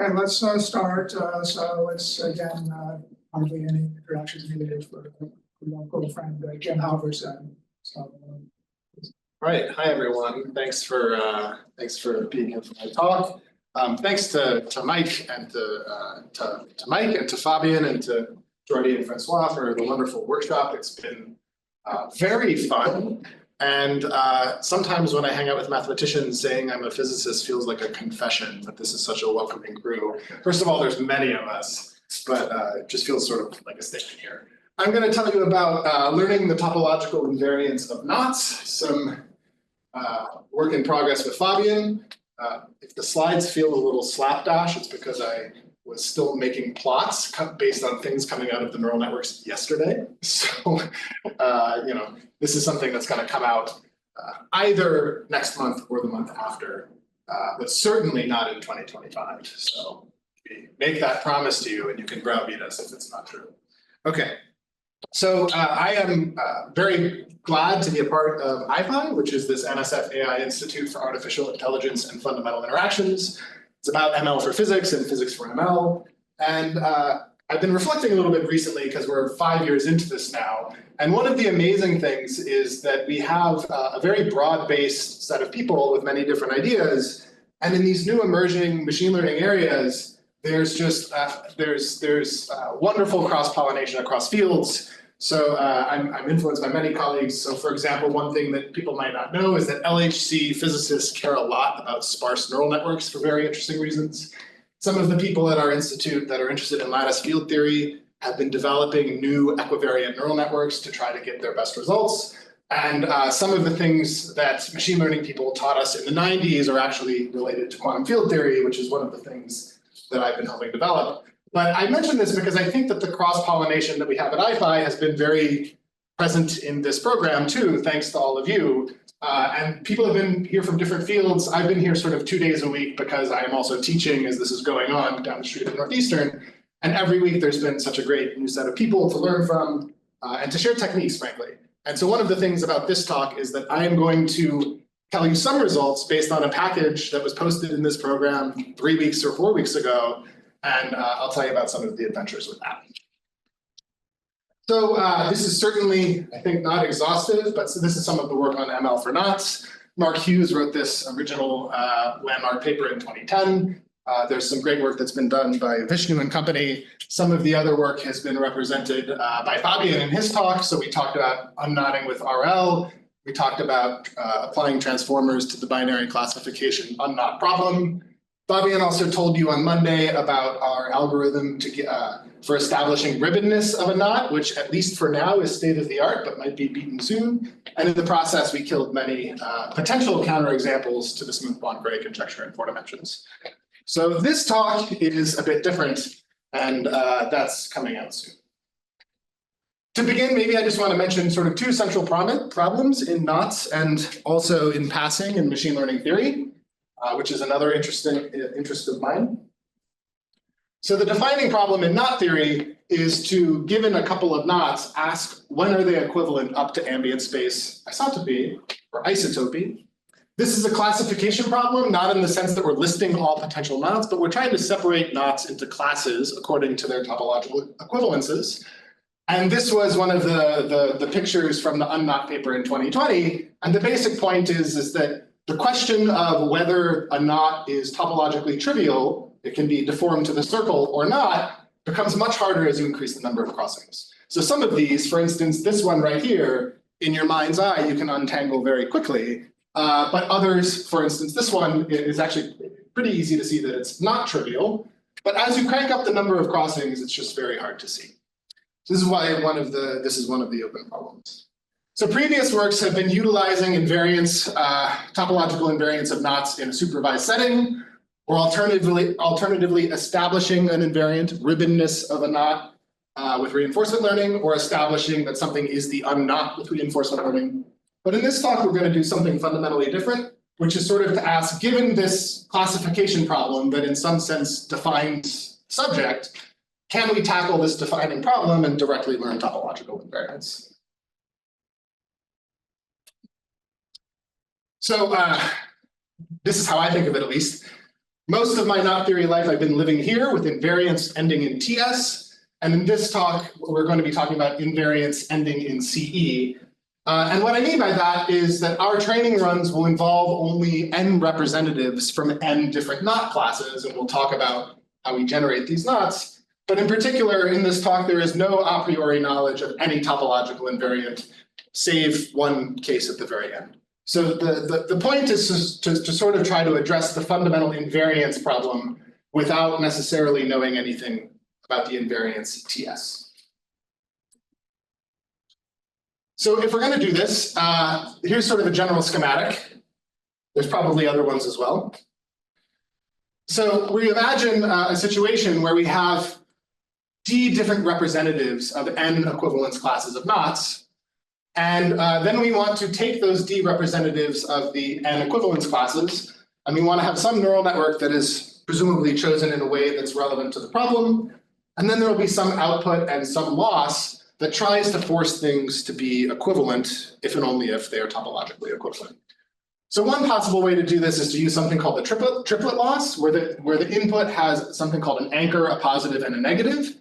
Okay, let's start. So it's again hardly any introductions needed for local friend Jim Halverson. So, right. Hi everyone. Thanks for being here for my talk. Thanks to Mike and to Mike and to Fabian and to Jordi and Francois for the wonderful workshop. It's been very fun. And sometimes when I hang out with mathematicians, saying I'm a physicist feels like a confession, but this is such a welcoming crew. First of all, there's many of us, but it just feels sort of like a station here. I'm going to tell you about learning the topological invariance of knots, some work in progress with Fabian. If the slides feel a little slapdash, it's because I was still making plots based on things coming out of the neural networks yesterday. So, this is something that's going to come out either next month or the month after, but certainly not in 2025. So we make that promise to you and you can browbeat us if it's not true. Okay, so I am very glad to be a part of IFI, which is this NSF AI Institute for Artificial Intelligence and Fundamental Interactions. It's about ML for physics and physics for ML. And I've been reflecting a little bit recently because we're 5 years into this now. And one of the amazing things is that we have a very broad-based set of people with many different ideas. And in these new emerging machine learning areas, there's just there's wonderful cross-pollination across fields. So I'm influenced by many colleagues. So for example, one thing that people might not know is that LHC physicists care a lot about sparse neural networks for very interesting reasons. Some of the people at our institute that are interested in lattice field theory have been developing new equivariant neural networks to try to get their best results. And some of the things that machine learning people taught us in the 90s are actually related to quantum field theory, which is one of the things that I've been helping develop. But I mention this because I think that the cross-pollination that we have at IFI has been very present in this program too, thanks to all of you. And people have been here from different fields. I've been here sort of 2 days a week because I am also teaching as this is going on down the street at Northeastern. And every week there's been such a great new set of people to learn from and to share techniques, frankly. And so one of the things about this talk is that I am going to tell you some results based on a package that was posted in this program 3 weeks or 4 weeks ago. And I'll tell you about some of the adventures with that. So this is certainly, I think, not exhaustive, but this is some of the work on ML for knots. Mark Hughes wrote this original landmark paper in 2010. There's some great work that's been done by Vishnu and company. Some of the other work has been represented by Fabian in his talk. So we talked about unknotting with RL. We talked about applying transformers to the binary classification unknot problem. Fabian also told you on Monday about our algorithm for establishing ribbonness of a knot, which at least for now is state of the art, but might be beaten soon. And in the process, we killed many potential counterexamples to the smooth Poincare conjecture in 4 dimensions. So this talk is a bit different, and that's coming out soon. To begin, maybe I just want to mention sort of 2 central problems in knots and also in passing in machine learning theory. Which is another interest of mine. So the defining problem in knot theory is to, given a couple of knots, ask when are they equivalent up to ambient space isotopy or isotopy. This is a classification problem, not in the sense that we're listing all potential knots, but we're trying to separate knots into classes according to their topological equivalences. And this was one of the pictures from the unknot paper in 2020. And the basic point is that the question of whether a knot is topologically trivial, it can be deformed to the circle or not, becomes much harder as you increase the number of crossings. So some of these, for instance, this one right here, in your mind's eye, you can untangle very quickly. But others, for instance, this one is actually pretty easy to see that it's not trivial. But as you crank up the number of crossings, it's just very hard to see. So this is why this is one of the open problems. So previous works have been utilizing invariance, topological invariance of knots in a supervised setting, or alternatively establishing an invariant ribbonness of a knot with reinforcement learning, or establishing that something is the unknot with reinforcement learning. But in this talk, we're going to do something fundamentally different, which is sort of to ask, given this classification problem that in some sense defines subject, can we tackle this defining problem and directly learn topological invariance? So this is how I think of it, at least. Most of my knot theory life I've been living here with invariants ending in TS. And in this talk, we're going to be talking about invariants ending in CE. And what I mean by that is that our training runs will involve only n representatives from n different knot classes, and we'll talk about how we generate these knots. But in particular, in this talk, there is no a priori knowledge of any topological invariant, save one case at the very end. So the point is to sort of try to address the fundamental invariance problem without necessarily knowing anything about the invariance TS. So if we're going to do this, here's sort of a general schematic. There's probably other ones as well. So we imagine a situation where we have d different representatives of n equivalence classes of knots. And then we want to take those d representatives of the n equivalence classes, and we want to have some neural network that is presumably chosen in a way that's relevant to the problem. And then there will be some output and some loss that tries to force things to be equivalent, if and only if they are topologically equivalent. So one possible way to do this is to use something called the triplet loss, where the input has something called an anchor, a positive, and a negative.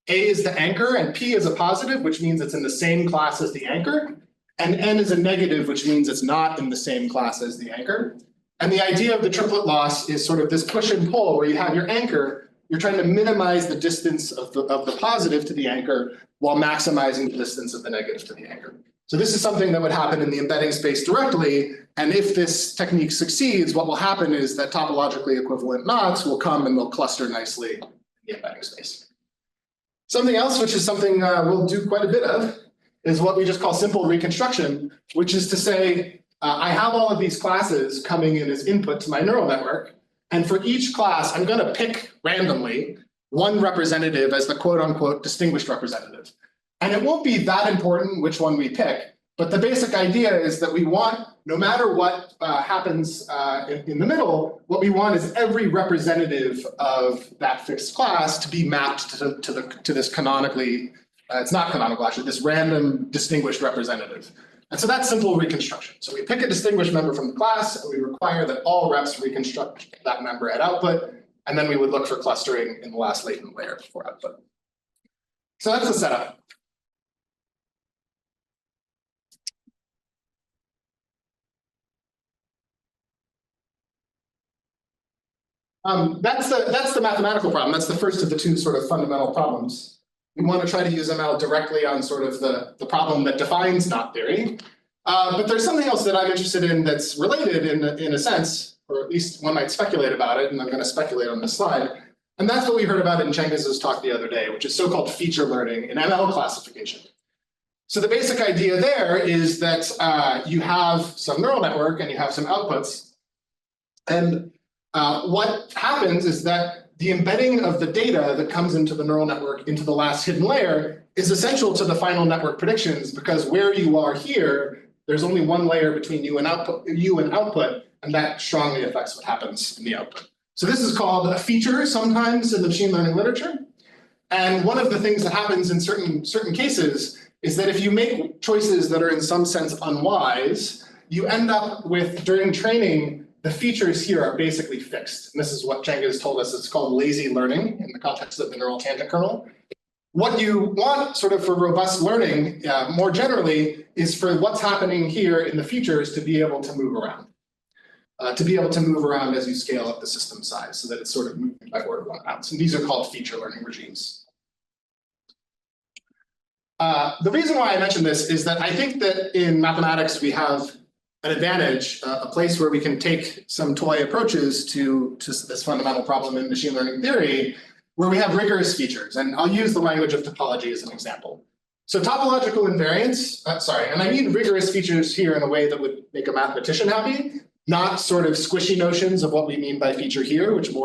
A is the anchor, and P is a positive, which means it's in the same class as the anchor. And N is a negative, which means it's not in the same class as the anchor. And the idea of the triplet loss is sort of this push and pull, where you have your anchor, you're trying to minimize the distance of the positive to the anchor while maximizing the distance of the negative to the anchor. So this is something that would happen in the embedding space directly. And if this technique succeeds, what will happen is that topologically equivalent knots will come and they'll cluster nicely in the embedding space. Something else, which is something we'll do quite a bit of, is what we just call simple reconstruction, which is to say, I have all of these classes coming in as input to my neural network. And for each class, I'm going to pick randomly one representative as the quote unquote distinguished representative. And it won't be that important which one we pick. But the basic idea is that we want, no matter what happens in the middle, what we want is every representative of that fixed class to be mapped to this canonically, it's not canonical actually, this random distinguished representative. And so that's simple reconstruction. So we pick a distinguished member from the class, and we require that all reps reconstruct that member at output, and then we would look for clustering in the last latent layer before output. So that's the setup. That's the mathematical problem. That's the first of the two sort of fundamental problems. We want to try to use ML directly on sort of the problem that defines knot theory. But there's something else that I'm interested in that's related in a sense, or at least one might speculate about it, and I'm going to speculate on this slide. And that's what we heard about in Cengiz's talk the other day, which is so-called feature learning in ML classification. So the basic idea there is that you have some neural network and you have some outputs. And what happens is that the embedding of the data that comes into the neural network into the last hidden layer is essential to the final network predictions, because where you are here, there's only one layer between you and output, and that strongly affects what happens in the output. So this is called a feature sometimes in the machine learning literature. And one of the things that happens in certain cases is that if you make choices that are in some sense unwise, you end up with, during training, the features here are basically fixed. And this is what Cengiz told us. It's called lazy learning in the context of the neural tangent kernel. What you want sort of for robust learning more generally is for what's happening here in the features to be able to move around. As you scale up the system size so that it's sort of moving by order of ounce. And these are called feature learning regimes. The reason why I mention this is that I think that in mathematics we have an advantage, a place where we can take some toy approaches to this fundamental problem in machine learning theory, where we have rigorous features. And I'll use the language of topology as an example. So topological invariance, and I mean rigorous features here in a way that would make a mathematician happy, not sort of squishy notions of what we mean by feature here, which is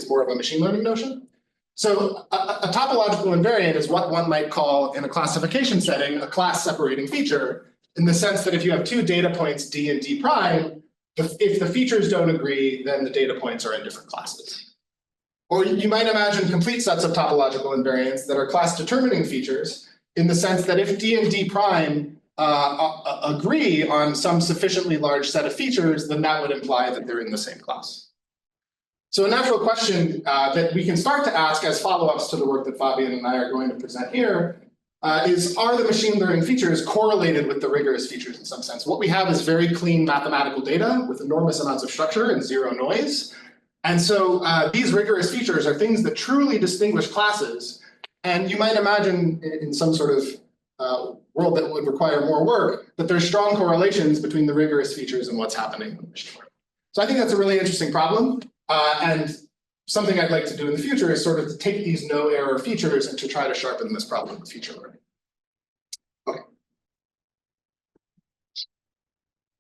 more of a machine learning notion. So a topological invariant is what one might call, in a classification setting, a class separating feature, in the sense that if you have two data points, D and D prime, if the features don't agree, then the data points are in different classes. Or you might imagine complete sets of topological invariants that are class determining features, in the sense that if D and D prime agree on some sufficiently large set of features, then that would imply that they're in the same class. So a natural question that we can start to ask as follow-ups to the work that Fabian and I are going to present here is, are the machine learning features correlated with the rigorous features in some sense? What we have is very clean mathematical data with enormous amounts of structure and zero noise. And so these rigorous features are things that truly distinguish classes. And you might imagine in some sort of world that would require more work, that there's strong correlations between the rigorous features and what's happening in machine learning. So I think that's a really interesting problem. And something I'd like to do in the future is sort of to take these no error features and to try to sharpen this problem with feature learning. Okay.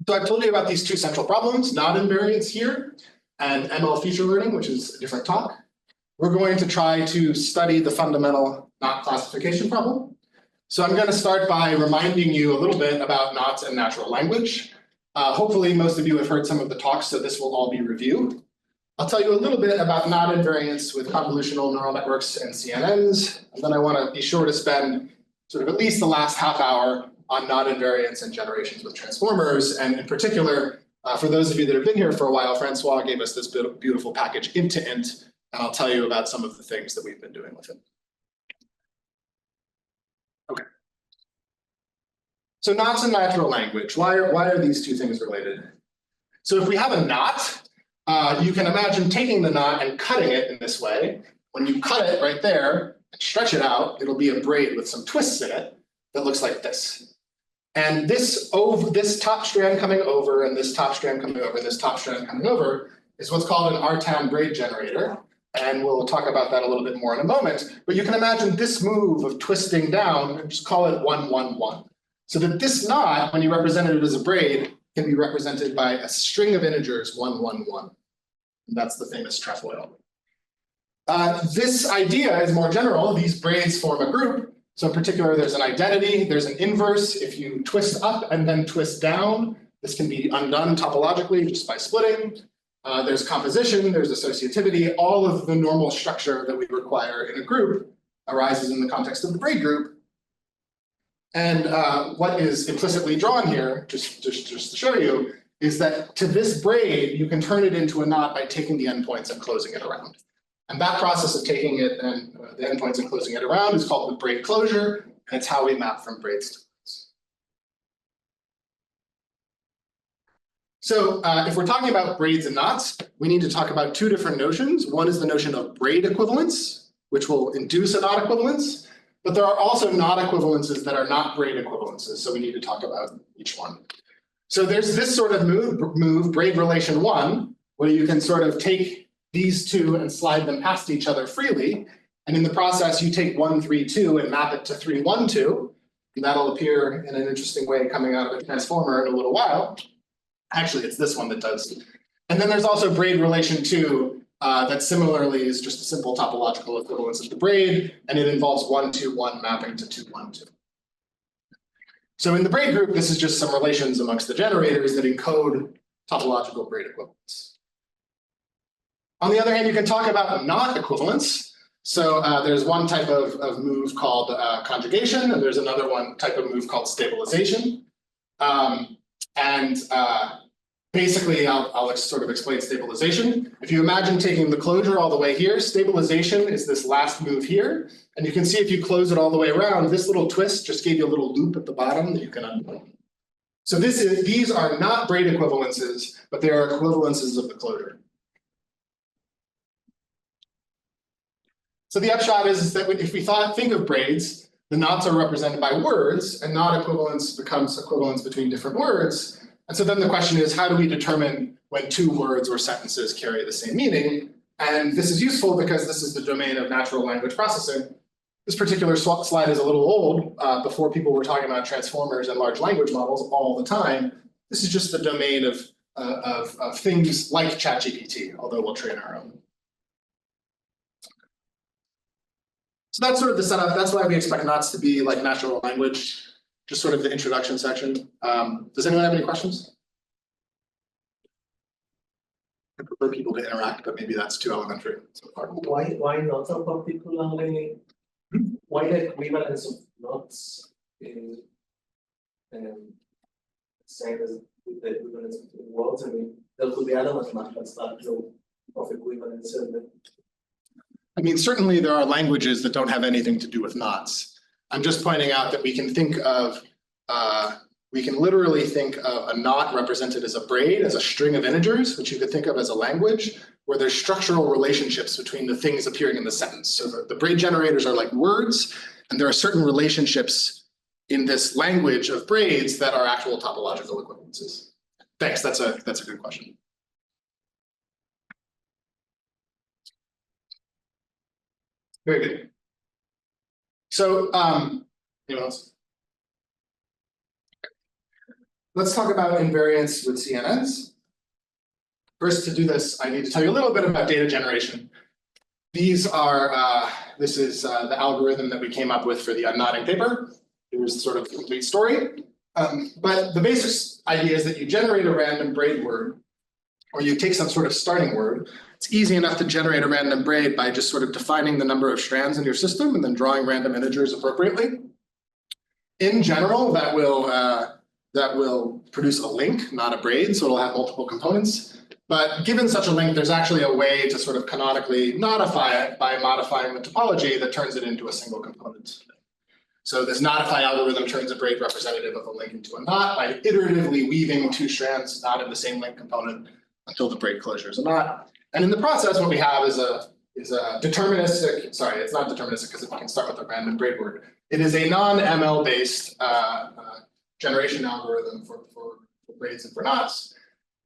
So I've told you about these two central problems, knot invariance here and ML feature learning, which is a different talk. We're going to try to study the fundamental knot classification problem. So I'm going to start by reminding you a little bit about knots and natural language. Hopefully most of you have heard some of the talks, so this will all be review. I'll tell you a little bit about knot invariance with convolutional neural networks and CNNs, and then I want to be sure to spend sort of at least the last half hour on knot invariance and generations with transformers. And in particular, for those of you that have been here for a while, Francois gave us this beautiful package int to int, and I'll tell you about some of the things that we've been doing with it. Okay. So knots and natural language, why are these two things related? So if we have a knot, you can imagine taking the knot and cutting it in this way. When you cut it right there and stretch it out, it'll be a braid with some twists in it that looks like this. And this top strand coming over, and this top strand coming over, and this top strand coming over is what's called an RTAM braid generator. And we'll talk about that a little bit more in a moment. But you can imagine this move of twisting down, and just call it 1, 1, 1. So that this knot, when you represent it as a braid, can be represented by a string of integers 1, 1, 1. And that's the famous trefoil. This idea is more general. These braids form a group. So in particular, there's an identity, there's an inverse. If you twist up and then twist down, this can be undone topologically just by splitting. There's composition, there's associativity. All of the normal structure that we require in a group arises in the context of the braid group. And what is implicitly drawn here, just to show you, is that to this braid, you can turn it into a knot by taking the endpoints and closing it around. And that process of taking it and the endpoints and closing it around is called the braid closure, and it's how we map from braids to knots. So if we're talking about braids and knots, we need to talk about two different notions. One is the notion of braid equivalence, which will induce a knot equivalence. But there are also knot equivalences that are not braid equivalences, so we need to talk about each one. So there's this sort of move, braid relation 1, where you can sort of take these two and slide them past each other freely. And in the process, you take 1, 3, 2 and map it to 3, 1, 2. And that'll appear in an interesting way coming out of a transformer in a little while. Actually, it's this one that does. And then there's also braid relation 2. That similarly is just a simple topological equivalence of the braid, and it involves 1, 2, 1 mapping to 2, 1, 2. So in the braid group, this is just some relations amongst the generators that encode topological braid equivalence. On the other hand, you can talk about knot equivalence. So there's one type of move called conjugation, and there's another type of move called stabilization. Basically, I'll sort of explain stabilization. If you imagine taking the closure all the way here, stabilization is this last move here. And you can see if you close it all the way around, this little twist just gave you a little loop at the bottom that you can undo. So these are not braid equivalences, but they are equivalences of the closure. So the upshot is that if we think of braids, the knots are represented by words, and knot equivalence becomes equivalence between different words. And so then the question is, how do we determine when two words or sentences carry the same meaning? And this is useful because this is the domain of natural language processing. This particular slide is a little old. Before people were talking about transformers and large language models all the time. This is just the domain of things like ChatGPT, although we'll train our own. So that's sort of the setup. That's why we expect knots to be like natural language. Just sort of the introduction section. Does anyone have any questions? I prefer people to interact, but maybe that's too elementary so far. Why not so particularly? Why the equivalence of knots in same as with the equivalence of words? I mean, there could be other mathematical stuff. So of equivalence element? I mean, certainly there are languages that don't have anything to do with knots. I'm just pointing out that we can think of, we can literally think of a knot represented as a braid, as a string of integers, which you could think of as a language, where there's structural relationships between the things appearing in the sentence. So the braid generators are like words, and there are certain relationships in this language of braids that are actual topological equivalences. Thanks, that's a good question. Very good. So, anyone else? Let's talk about invariance with CNNs. First, to do this, I need to tell you a little bit about data generation. These are, this is the algorithm that we came up with for the unknotting paper. Here's sort of the complete story. But the basic idea is that you generate a random braid word, or you take some sort of starting word. It's easy enough to generate a random braid by just sort of defining the number of strands in your system and then drawing random integers appropriately. In general, that will produce a link, not a braid, so it'll have multiple components. But given such a link, there's actually a way to sort of canonically modify it by modifying the topology that turns it into a single component. So this notify algorithm turns a braid representative of a link into a knot by iteratively weaving two strands not in the same link component until the braid closure is a knot. And in the process, what we have is a deterministic, sorry, it's not deterministic because it can start with a random braid word. It is a non-ML based generation algorithm for braids and for knots.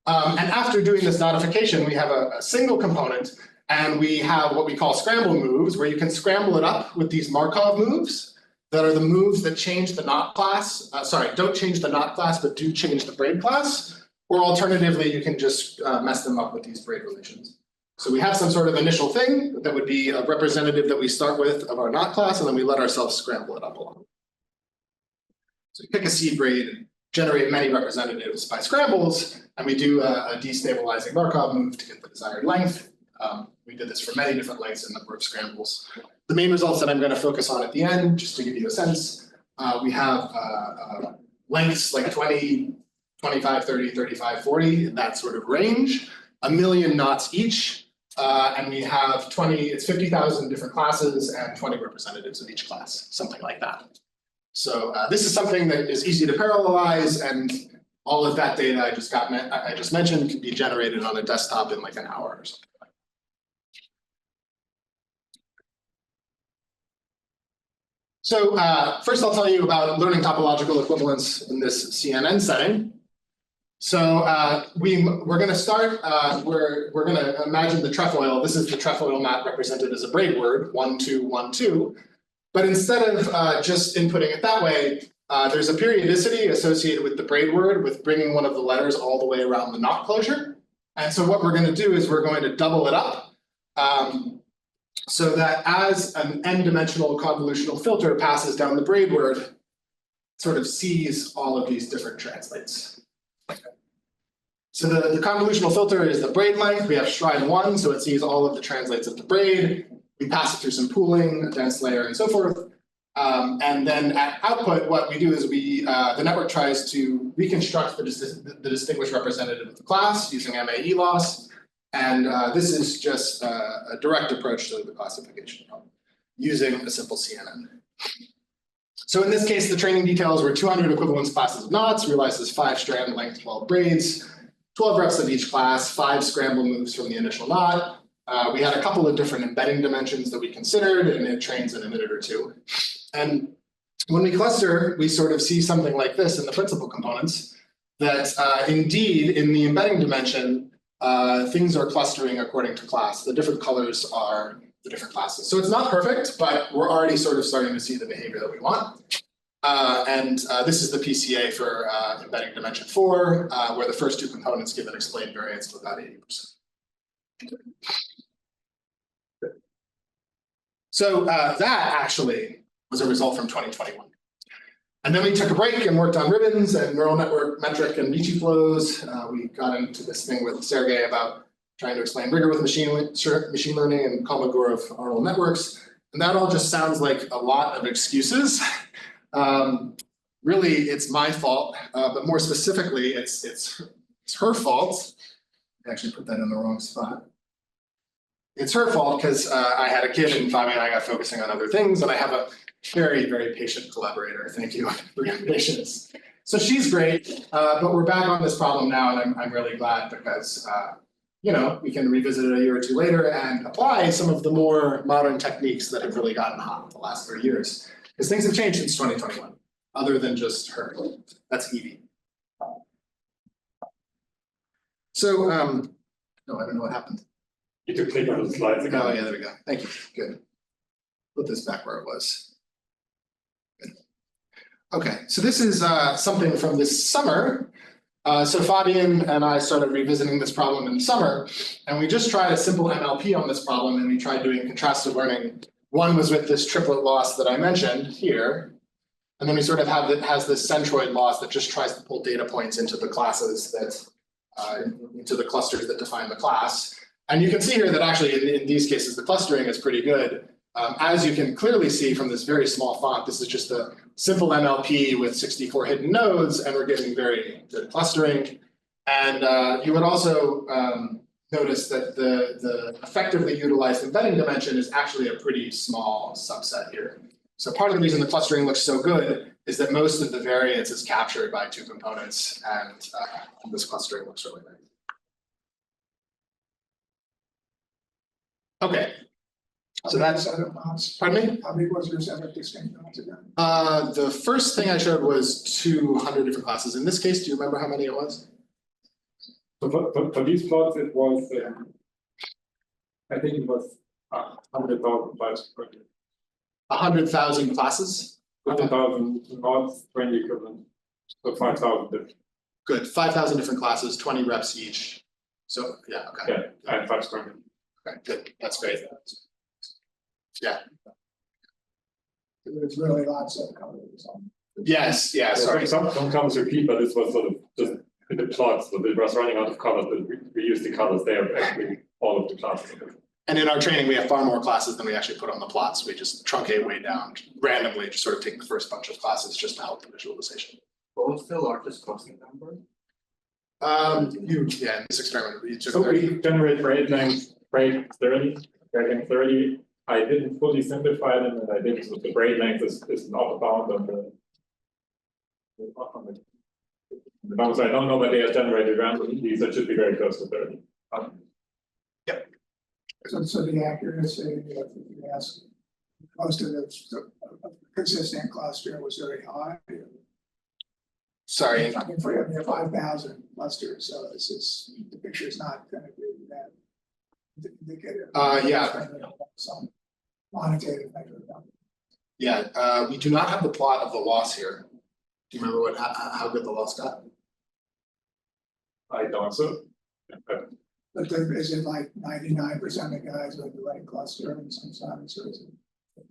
And after doing this notification, we have a single component, and we have what we call scramble moves, where you can scramble it up with these Markov moves that are the moves that change the knot class. Don't change the knot class, but do change the braid class. Or alternatively, you can just mess them up with these braid relations. So we have some sort of initial thing that would be a representative that we start with of our knot class, and then we let ourselves scramble it up along. So we pick a seed braid and generate many representatives by scrambles, and we do a destabilizing Markov move to get the desired length. We did this for many different lengths and number of scrambles. The main results that I'm going to focus on at the end, just to give you a sense, we have lengths like 20, 25, 30, 35, 40, in that sort of range, 1 million knots each, and we have 50,000 different classes and 20 representatives of each class, something like that. So this is something that is easy to parallelize, and all of that data I just mentioned can be generated on a desktop in like an hour or something. So first I'll tell you about learning topological equivalence in this CNN setting. So we're going to start, we're going to imagine the trefoil. This is the trefoil knot represented as a braid word, 1, 2, 1, 2. But instead of just inputting it that way, there's a periodicity associated with the braid word with bringing one of the letters all the way around the knot closure. And so what we're going to do is we're going to double it up so that as an n-dimensional convolutional filter passes down the braid word, it sort of sees all of these different translates. So the convolutional filter is the braid length. We have stride 1, so it sees all of the translates of the braid. We pass it through some pooling, a dense layer, and so forth. And then at output, what we do is the network tries to reconstruct the distinguished representative of the class using MAE loss. And this is just a direct approach to the classification problem using a simple CNN. So in this case, the training details were 200 equivalence classes of knots, realized as 5 strand length 12 braids, 12 reps of each class, 5 scramble moves from the initial knot. We had a couple of different embedding dimensions that we considered, and it trains an emitter or two. And when we cluster, we sort of see something like this in the principal components, that indeed, in the embedding dimension, things are clustering according to class. The different colors are the different classes. So it's not perfect, but we're already sort of starting to see the behavior that we want. And this is the PCA for embedding dimension 4, where the first 2 components give an explained variance of about 80%. So that actually was a result from 2021. And then we took a break and worked on ribbons and neural network metric and Ricci flows. We got into this thing with Sergey about trying to explain rigor with machine learning and Kolmogorov of neural networks. And that all just sounds like a lot of excuses. Really, it's my fault, but more specifically, it's her fault. I actually put that in the wrong spot. it's her fault because I had a kid and Fabi and I got focusing on other things, and I have a very, very patient collaborator. Thank you for your patience. So she's great, but we're back on this problem now, and I'm really glad because you know, we can revisit it a year or two later and apply some of the more modern techniques that have really gotten hot the last 3 years. Because things have changed since 2021, other than just her. That's Evie. So, no, I don't know what happened. You took click on the slides again. Oh, yeah, there we go. Thank you. Good. Put this back where it was. Good. Okay, so this is something from this summer. So Fabian and I started revisiting this problem in the summer, and we just tried a simple MLP on this problem, and we tried doing contrastive learning. One was with this triplet loss that I mentioned here, and then we sort of have it has this centroid loss that just tries to pull data points into the classes that into the clusters that define the class. And you can see here that actually in these cases the clustering is pretty good. As you can clearly see from this very small font, this is just a simple MLP with 64 hidden nodes, and we're getting very good clustering. And you would also notice that the effectively utilized embedding dimension is actually a pretty small subset here. So part of the reason the clustering looks so good is that most of the variance is captured by two components, and this clustering looks really nice. Okay. So that's, pardon me? How big was your set of distinct nodes again? The first thing I showed was 200 different classes. In this case, do you remember how many it was? So for these plots, it was, I think it was 100,000 plots per year. 100,000 classes? 100,000 nodes, 20 equivalent, so 5,000 different. Good, 5,000 different classes, 20 reps each. So, yeah, okay. Yeah, and 5 square meters. Okay, good, that's great. Yeah. There's really lots of colors on. Yes, yeah, sorry. Some colors repeat, but this was sort of just in the plots, so it was running out of colors, but we used the colors there, actually all of the classes. And in our training, we have far more classes than we actually put on the plots. We just truncate way down randomly, just sort of take the first bunch of classes just to help the visualization. What was the largest clustering number? Yeah, in this experiment, we took So 30. we generate braid length, braid 30, braid length 30. I didn't fully simplify them, and I did so the braid length is an upper bound on the bounds. I don't know what they are generated randomly, so it should be very close to 30. So the accuracy, if you ask, most of the consistent cluster was very high. Sorry. I mean, for you have 5,000 clusters, so this is, the picture is not going to be that indicative. Yeah. Some quantitative measure. Yeah, we do not have the plot of the loss here. Do you remember how good the loss got? I don't so. But is it like 99% of guys with the right cluster and sometimes, or is it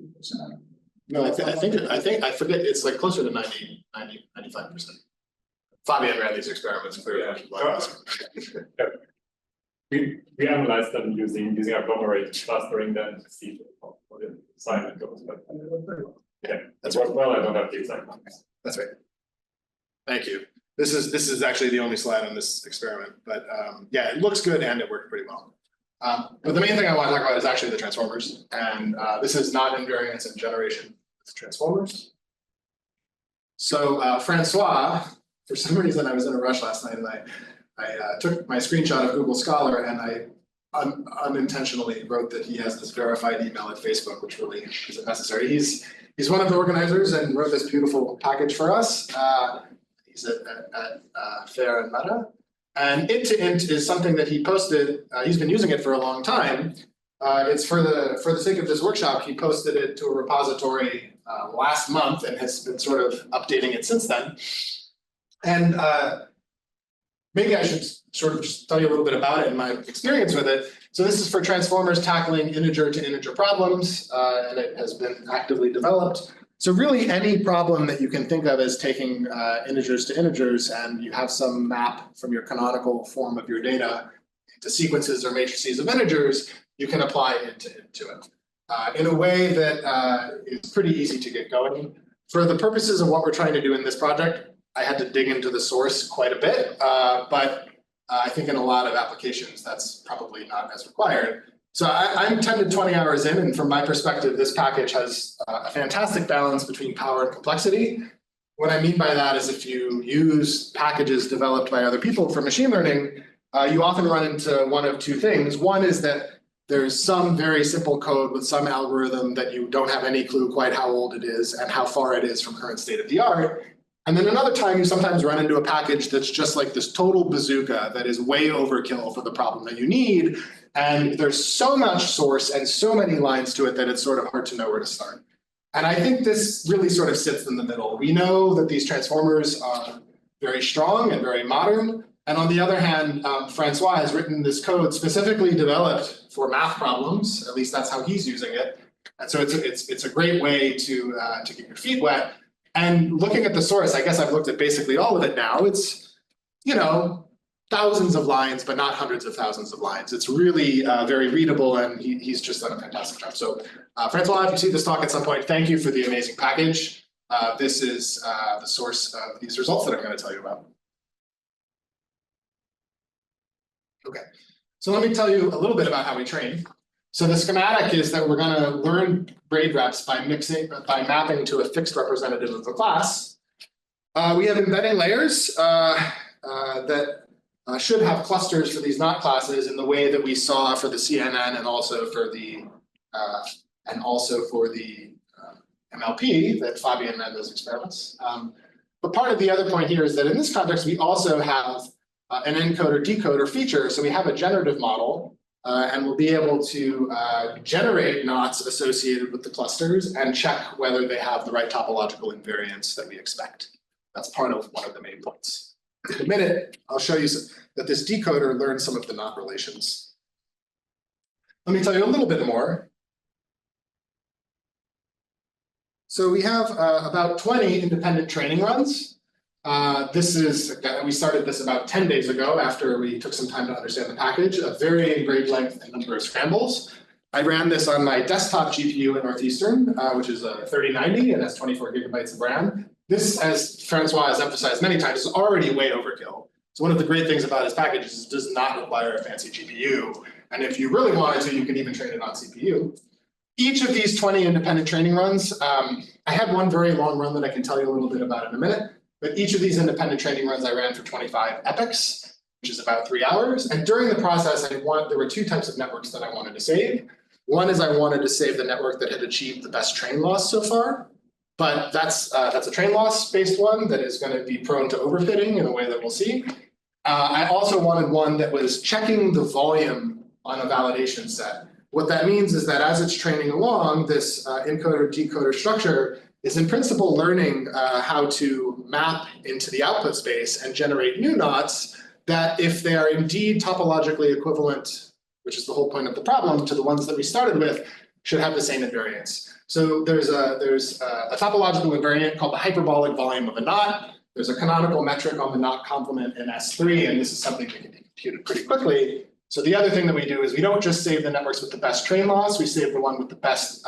50%? No, I forget, it's like closer to 95%. Fabian ran these experiments clearly. Yeah. We analyzed them using agglomerate clustering then to see how the assignment goes. But yeah, That's right. Well, I don't have the exact numbers. That's right. Thank you. This is actually the only slide on this experiment, but yeah, it looks good and it worked pretty well. But the main thing I want to talk about is actually the transformers, and this is not invariance and generation with transformers. So Francois, for some reason I was in a rush last night and I took my screenshot of Google Scholar and I unintentionally wrote that he has this verified email at Facebook, which really isn't necessary. He's one of the organizers and wrote this beautiful package for us. He's at Fair and Meta. And int2int is something that he posted. He's been using it for a long time. It's for the sake of this workshop, he posted it to a repository last month and has been sort of updating it since then. And maybe I should sort of just tell you a little bit about it and my experience with it. So this is for transformers tackling integer to integer problems, and it has been actively developed. So really any problem that you can think of as taking integers to integers, and you have some map from your canonical form of your data into sequences or matrices of integers, you can apply int2int to it in a way that is pretty easy to get going. For the purposes of what we're trying to do in this project, I had to dig into the source quite a bit, but I think in a lot of applications that's probably not as required. So I'm 10 to 20 hours in, and from my perspective, this package has a fantastic balance between power and complexity. What I mean by that is if you use packages developed by other people for machine learning, you often run into one of two things. One is that there's some very simple code with some algorithm that you don't have any clue quite how old it is and how far it is from current state of the art. And then another time you sometimes run into a package that's just like this total bazooka that is way overkill for the problem that you need. And there's so much source and so many lines to it that it's sort of hard to know where to start. And I think this really sort of sits in the middle. We know that these transformers are very strong and very modern. And on the other hand, Francois has written this code specifically developed for math problems. At least that's how he's using it. And so it's a great way to get your feet wet. And looking at the source, I guess I've looked at basically all of it now. It's, you know, thousands of lines, but not hundreds of thousands of lines. It's really very readable, and he's just done a fantastic job. So Francois, if you see this talk at some point, thank you for the amazing package. This is the source of these results that I'm going to tell you about. Okay, so let me tell you a little bit about how we train. So the schematic is that we're going to learn braid reps by mapping to a fixed representative of the class. We have embedding layers that should have clusters for these knot classes in the way that we saw for the CNN and also for the MLP that Fabian ran those experiments. But part of the other point here is that in this context, we also have an encoder-decoder feature. So we have a generative model, and we'll be able to generate knots associated with the clusters and check whether they have the right topological invariance that we expect. That's part of one of the main points. In a minute, I'll show you that this decoder learns some of the knot relations. Let me tell you a little bit more. So we have about 20 independent training runs. We started this about 10 days ago after we took some time to understand the package, of varying braid length and number of scrambles. I ran this on my desktop GPU at Northeastern, which is a 3090 and has 24 gigabytes of RAM. This, as Francois has emphasized many times, is already way overkill. So one of the great things about this package is it does not require a fancy GPU. And if you really wanted to, you can even train it on CPU. Each of these 20 independent training runs, I had one very long run that I can tell you a little bit about in a minute. But each of these independent training runs I ran for 25 epochs, which is about 3 hours. And during the process, there were two types of networks that I wanted to save. One is I wanted to save the network that had achieved the best train loss so far. But that's a train loss based one that is going to be prone to overfitting in a way that we'll see. I also wanted one that was checking the volume on a validation set. What that means is that as it's training along, this encoder-decoder structure is in principle learning how to map into the output space and generate new knots that, if they are indeed topologically equivalent, which is the whole point of the problem, to the ones that we started with, should have the same invariance. So there's a topological invariant called the hyperbolic volume of a knot. There's a canonical metric on the knot complement in S3, and this is something that can be computed pretty quickly. So the other thing that we do is we don't just save the networks with the best train loss, we save the one with the best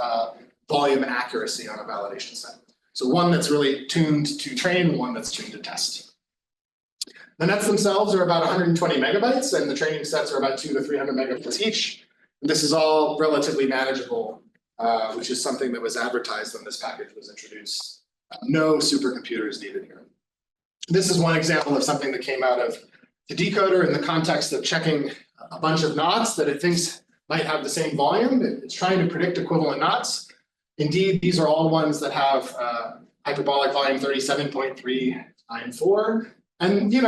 volume accuracy on a validation set. So one that's really tuned to train, one that's tuned to test. The nets themselves are about 120 megabytes, and the training sets are about 200 to 300 megabytes each. And this is all relatively manageable, which is something that was advertised when this package was introduced. No supercomputers needed here. This is one example of something that came out of the decoder in the context of checking a bunch of knots that it thinks might have the same volume. It's trying to predict equivalent knots. Indeed, these are all ones that have hyperbolic volume 37.394. And you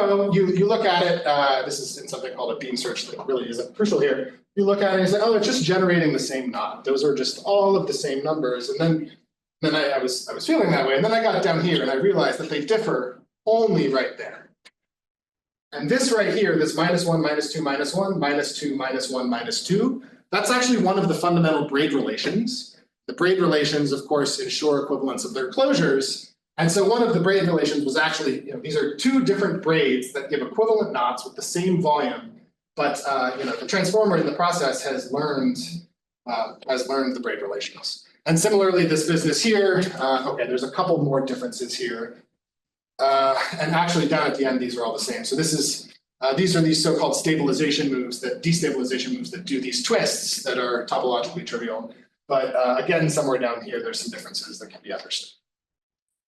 look at it, this is in something called a beam search that really isn't crucial here. You look at it and you say, oh, it's just generating the same knot. Those are just all of the same numbers. And then I was feeling that way. And then I got down here and I realized that they differ only right there. And this right here, this -1, -2, -1, -2, -1, -2, that's actually one of the fundamental braid relations. The braid relations, of course, ensure equivalence of their closures. And so one of the braid relations was actually, these are two different braids that give equivalent knots with the same volume. But the transformer in the process has learned the braid relations. And similarly, this business here, okay, there's a couple more differences here. And actually down at the end, these are all the same. So this is These are these so-called stabilization moves, destabilization moves that do these twists that are topologically trivial. But again, somewhere down here, there's some differences that can be understood.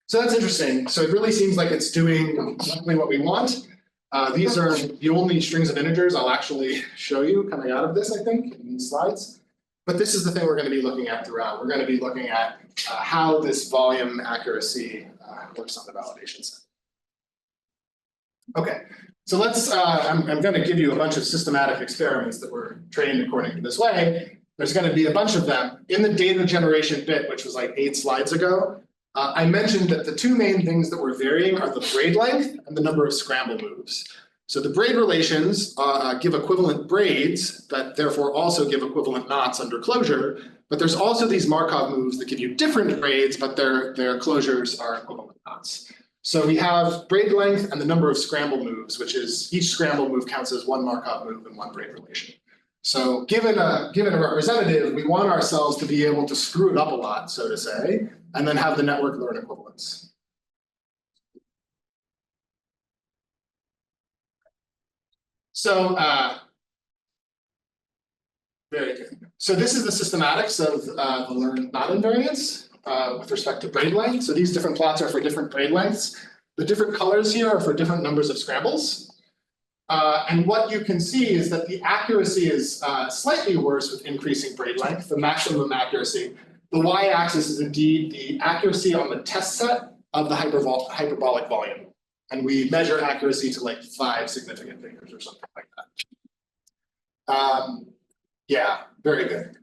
So that's interesting. So it really seems like it's doing exactly what we want. These are the only strings of integers I'll actually show you coming out of this, I think, in these slides. But this is the thing we're going to be looking at throughout. We're going to be looking at how this volume accuracy works on the validation set. Okay, so let's, I'm going to give you a bunch of systematic experiments that were trained according to this way. There's going to be a bunch of them. In the data generation bit, which was like 8 slides ago, I mentioned that the two main things that were varying are the braid length and the number of scramble moves. So the braid relations give equivalent braids, but therefore also give equivalent knots under closure. But there's also these Markov moves that give you different braids, but their closures are equivalent knots. So we have braid length and the number of scramble moves, which is each scramble move counts as one Markov move and one braid relation. So given a representative, we want ourselves to be able to screw it up a lot, so to say, and then have the network learn equivalence. So very good. So this is the systematics of the learned knot invariance with respect to braid length. So these different plots are for different braid lengths. The different colors here are for different numbers of scrambles. And what you can see is that the accuracy is slightly worse with increasing braid length, the maximum accuracy. The y-axis is indeed the accuracy on the test set of the hyperbolic volume. And we measure accuracy to like 5 significant figures or something like that. Yeah, very good.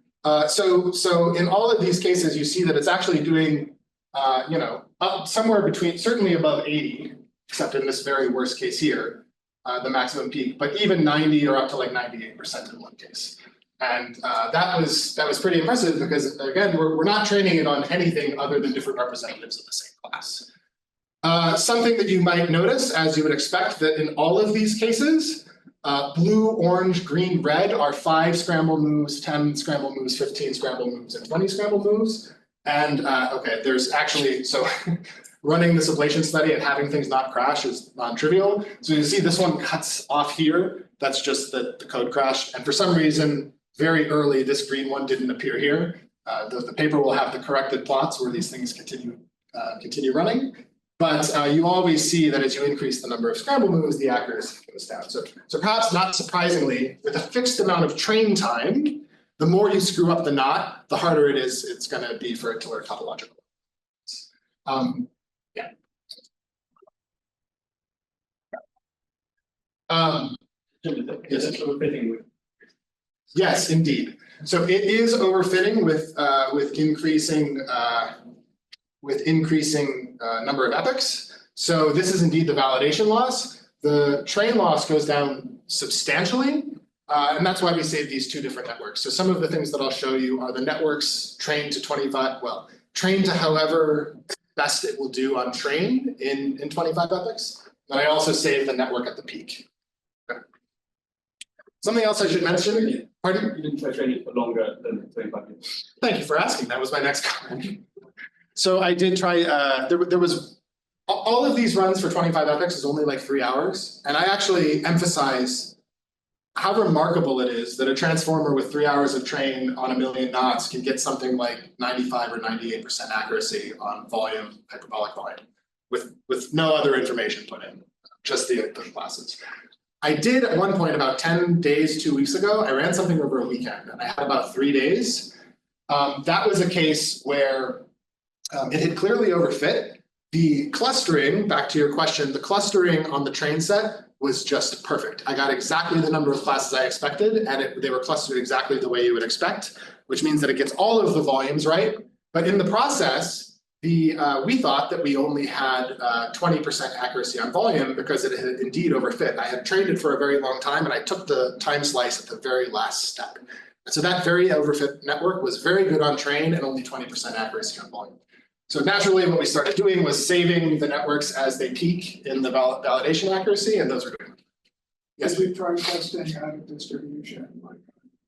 So in all of these cases, you see that it's actually doing, up somewhere between, certainly above 80, except in this very worst case here, the maximum peak, but even 90 or up to like 98% in one case. And that was pretty impressive because, again, we're not training it on anything other than different representatives of the same class. Something that you might notice, as you would expect, that in all of these cases, blue, orange, green, red are 5 scramble moves, 10 scramble moves, 15 scramble moves, and 20 scramble moves. And okay, there's actually, so running this ablation study and having things not crash is non-trivial. So you see this one cuts off here. That's just the code crash. And for some reason, very early, this green one didn't appear here. The paper will have the corrected plots where these things continue running. But you always see that as you increase the number of scramble moves, the accuracy goes down. So perhaps not surprisingly, with a fixed amount of train time, the more you screw up the knot, the harder it's going to be for it to learn topological. Yeah. Is it overfitting with? Yes, indeed. So it is overfitting with increasing number of epochs. So this is indeed the validation loss. The train loss goes down substantially, and that's why we say these two different networks. So some of the things that I'll show you are the networks trained to 25, well, trained to however best it will do on train in 25 epochs. And I also save the network at the peak. Okay. Something else I should mention. Pardon? You didn't try training for longer than 25 minutes. Thank you for asking. That was my next comment. So I did try, there was, all of these runs for 25 epochs is only like 3 hours. And I actually emphasize how remarkable it is that a transformer with 3 hours of train on 1 million knots can get something like 95 or 98% accuracy on volume, hyperbolic volume, with no other information put in, just the input classes. I did at one point about 10 days, 2 weeks ago, I ran something over a weekend and I had about 3 days. That was a case where it had clearly overfit. The clustering, back to your question, the clustering on the train set was just perfect. I got exactly the number of classes I expected, and they were clustered exactly the way you would expect, which means that it gets all of the volumes right. But in the process, we thought that we only had 20% accuracy on volume because it had indeed overfit. I had trained it for a very long time, and I took the time slice at the very last step. And so that very overfit network was very good on train and only 20% accuracy on volume. So naturally, what we started doing was saving the networks as they peak in the validation accuracy, and those are good. Yes, we tried testing out of distribution, like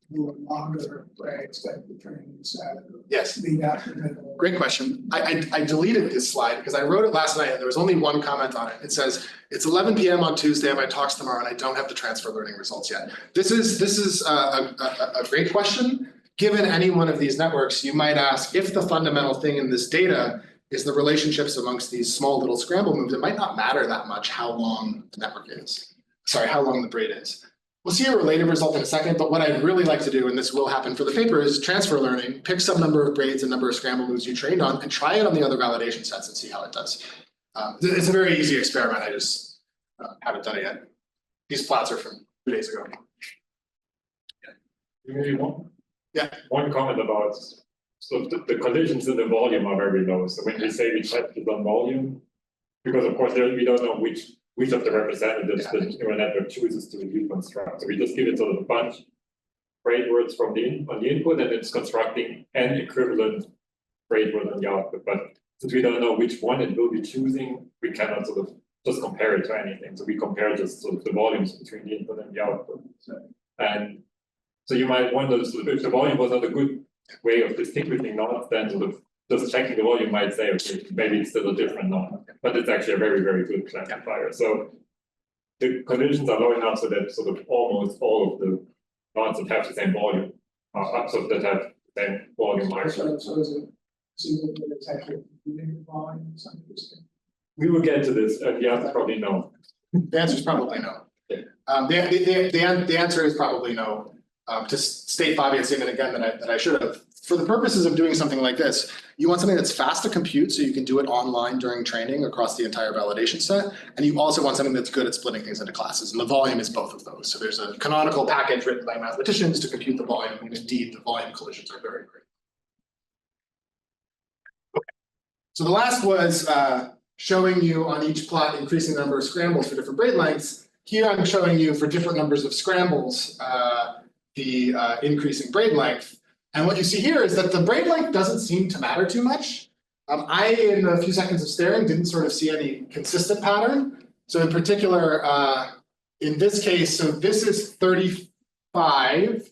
longer breaks that the train set. Yes. Lead out the middle. Great question. I deleted this slide because I wrote it last night and there was only one comment on it. It says, it's 11 p.m. on Tuesday, I have my talks tomorrow and I don't have the transfer learning results yet. This is a great question. Given any one of these networks, you might ask if the fundamental thing in this data is the relationships amongst these small little scramble moves, it might not matter that much how long the network is. Sorry, how long the braid is. We'll see a related result in a second, but what I'd really like to do, and this will happen for the paper, is transfer learning, pick some number of braids and number of scramble moves you trained on, and try it on the other validation sets and see how it does. It's a very easy experiment, I just haven't done it yet. These plots are from 2 days ago. Maybe one? Yeah. One comment about, so the collisions in the volume are very low. So when we say we test it on volume, because of course we don't know which of the representatives the neural network chooses to reconstruct. So we just give it sort of a bunch of braid words from on the input, and it's constructing an equivalent braid word on the output. But since we don't know which one it will be choosing, we cannot sort of just compare it to anything. So we compare just sort of the volumes between the input and the output. And so you might wonder, sort of, if the volume was not a good way of distinguishing knots, then sort of just checking the volume might say, okay, maybe it's still a different knot, but it's actually a very, very good classifier. So the conditions are low enough so that sort of almost all of the knots that have the same volume are so that have the same volume marker. So is it, it's actually computing the volume, something interesting? We will get to this. The answer is probably no. The answer is probably no. The answer is probably no. To state Fabian's statement again that I should have. For the purposes of doing something like this, you want something that's fast to compute so you can do it online during training across the entire validation set. And you also want something that's good at splitting things into classes. And the volume is both of those. So there's a canonical package written by mathematicians to compute the volume. And indeed, the volume collisions are very great. Okay. So the last was showing you on each plot increasing the number of scrambles for different braid lengths. Here I'm showing you for different numbers of scrambles the increasing braid length. And what you see here is that the braid length doesn't seem to matter too much. In a few seconds of staring, didn't sort of see any consistent pattern. So in particular, in this case, so this is 35,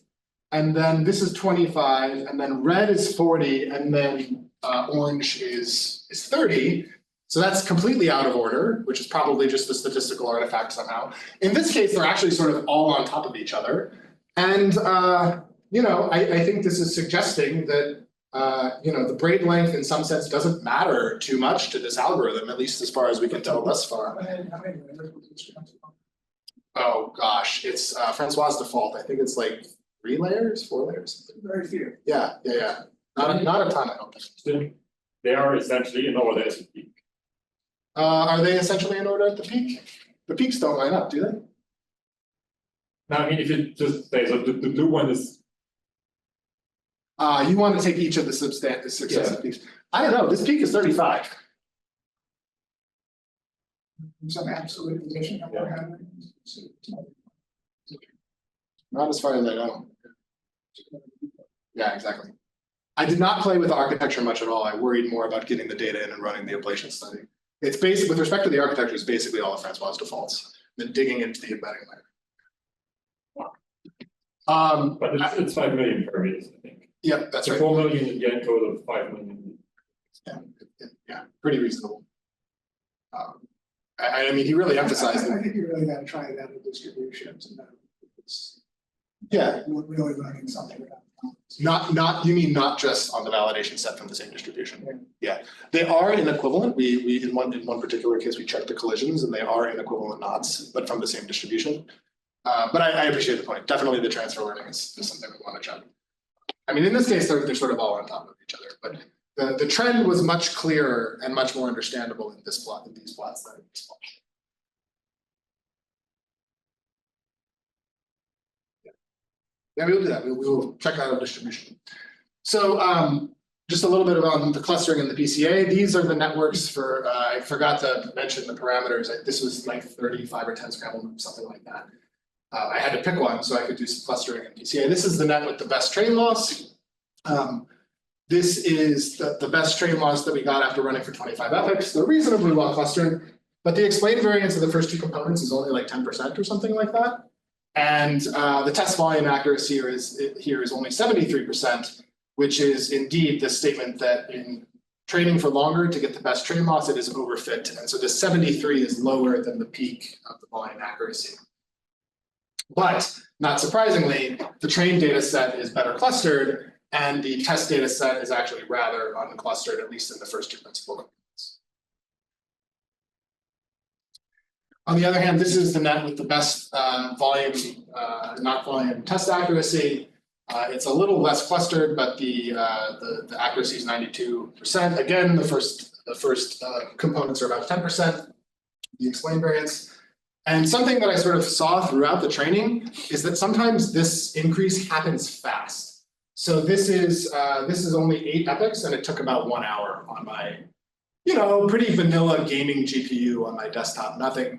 and then this is 25, and then red is 40, and then orange is 30. So that's completely out of order, which is probably just a statistical artifact somehow. In this case, they're actually sort of all on top of each other. And I think this is suggesting that the braid length in some sense doesn't matter too much to this algorithm, at least as far as we can tell thus far. Oh gosh, it's Francois' default. I think it's like 3 layers, 4 layers. Very few. Yeah. Not a ton, I don't think. They are essentially in order at the peak. Are they essentially in order at the peak? The peaks don't line up, do they? No, I mean, if you just say, so the blue one is. You want to take each of the successive peaks. I don't know, this peak is 35. Some absolute position that we're having. Not as far as I know. Yeah, exactly. I did not play with the architecture much at all. I worried more about getting the data in and running the ablation study. It's basically, with respect to the architecture, it's basically all of Francois' defaults, then digging into the embedding layer. But it's 5 million parameters, I think. Yeah, that's right. 4 million in the encode of 5 million. Yeah, pretty reasonable. I mean, he really emphasized it. I think you really got to try that in distributions, and it's really learning something about. You mean not just on the validation set from the same distribution? Yeah, they are inequivalent. We in one particular case we checked the collisions and they are inequivalent knots, but from the same distribution. But I appreciate the point. Definitely the transfer learning is something we want to check. I mean, in this case, they're sort of all on top of each other, but the trend was much clearer and much more understandable in this plot, in these plots than in this plot. Yeah, we'll do that. We will check out our distribution. So just a little bit about the clustering and the PCA. These are the networks for, I forgot to mention the parameters. This was like 35 or 10 scramble moves, something like that. I had to pick one so I could do some clustering in PCA. This is the net with the best train loss. This is the best train loss that we got after running for 25 epochs. They're reasonably well clustered, but the explained variance of the first 2 components is only like 10% or something like that. And the test volume accuracy here is only 73%, which is indeed the statement that in training for longer to get the best train loss, it is overfit. And so the 73 is lower than the peak of the volume accuracy. But not surprisingly, the trained data set is better clustered, and the test data set is actually rather unclustered, at least in the first two principal components. On the other hand, this is the net with the best volume, not volume test accuracy. It's a little less clustered, but the accuracy is 92%. Again, the first components are about 10%, the explained variance. And something that I sort of saw throughout the training is that sometimes this increase happens fast. So this is only 8 epochs, and it took about 1 hour on my, pretty vanilla gaming GPU on my desktop. Nothing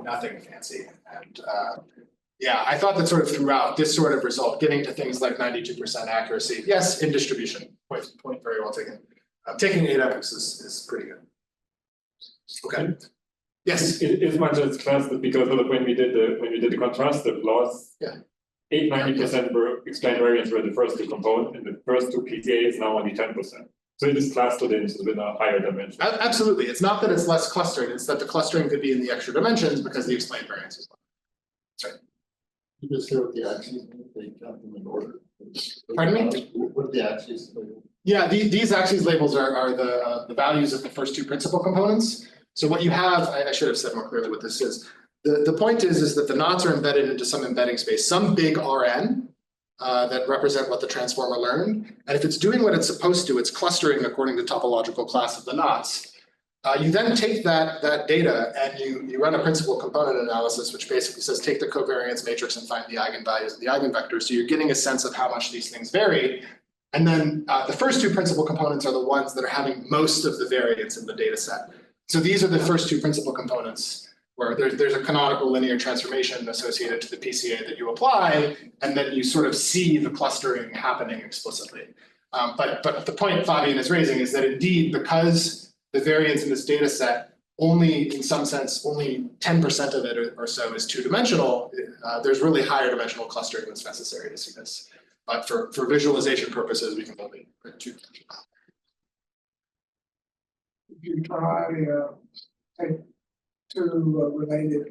fancy. And yeah, I thought that sort of throughout this sort of result, getting to things like 92% accuracy, yes, in distribution, point very well taken. Taking 8 epochs is pretty good. Okay. Yes. Is much as clustered because when we did the contrastive loss, 90% were explained variance were the first two components, and the first two PCAs now only 10%. So it is clustered into with a higher dimension. Absolutely. It's not that it's less clustered, it's that the clustering could be in the extra dimensions because the explained variance is low. That's right. You just hear what the axes mean, they count them in order. Pardon me? What the axes label? Yeah, these axes labels are the values of the first two principal components. So what you have, I should have said more clearly what this is. The point is that the knots are embedded into some embedding space, some big Rn that represent what the transformer learned. And if it's doing what it's supposed to, it's clustering according to topological class of the knots. You then take that data and you run a principal component analysis, which basically says take the covariance matrix and find the eigenvalues of the eigenvectors. So you're getting a sense of how much these things vary. And then the first two principal components are the ones that are having most of the variance in the data set. So these are the first two principal components where there's a canonical linear transformation associated to the PCA that you apply, and then you sort of see the clustering happening explicitly. But the point Fabian is raising is that indeed, because the variance in this data set only, in some sense, only 10% of it or so is two-dimensional, there's really higher dimensional clustering that's necessary to see this. But for visualization purposes, we can only print two-dimensional. If you try take two related